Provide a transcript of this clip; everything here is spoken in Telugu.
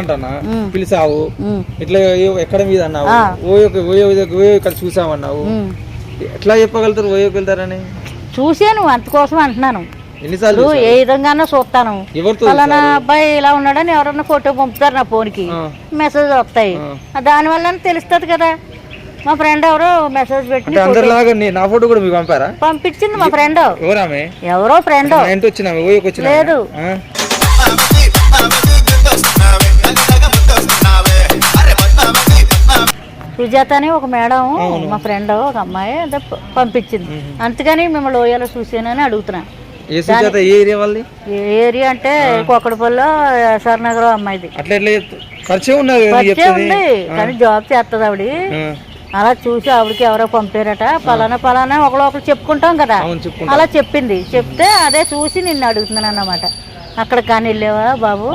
అంటన్నా పిలిచావు ఇట్లా ఎక్కడ మీద అన్నావు ఇక్కడ చూసామన్నావు ఎట్లా చెప్పగలుగుతారు ఓయోకి వెళ్తారని? చూసాను అందుకోసం అంటున్నాను. ఎన్నిసార్లు ఏ విధంగానో చూస్తాను. ఫలానా అబ్బాయి ఇలా ఉన్నాడని ఎవరన్నా ఫోటో పంపుతారు నా ఫోన్కి, మెసేజ్ వస్తాయి. దానివల్ల తెలుస్తుంది కదా. మా ఫ్రెండ్ ఎవరో మెసేజ్ పెట్టి అందరిలాగా నా ఫోటో కూడా మీకు పంపారా? పంపించింది మా ఫ్రెండ్. ఎవరామె? ఎవరో ఫ్రెండ్ లేదు. సుజాత అని ఒక మేడం, మా ఫ్రెండ్ ఒక అమ్మాయి అదే పంపించింది. అందుకని మిమ్మల్ని లోయలో చూసానని అడుగుతున్నా. ఏరియా అంటే కొక్కడపల్లిలో సరనగరం అమ్మాయిది. పరిచయం ఉంది కానీ జాబ్ చేస్తుంది ఆవిడ. అలా చూసి ఆవిడకి ఎవరో పంపారట, పలానా పలానా ఒకళ్ళు చెప్పుకుంటాం కదా, అలా చెప్పింది. చెప్తే అదే చూసి నిన్ను అడుగుతున్నాను అన్నమాట. అక్కడ కానీ వెళ్ళావా బాబు?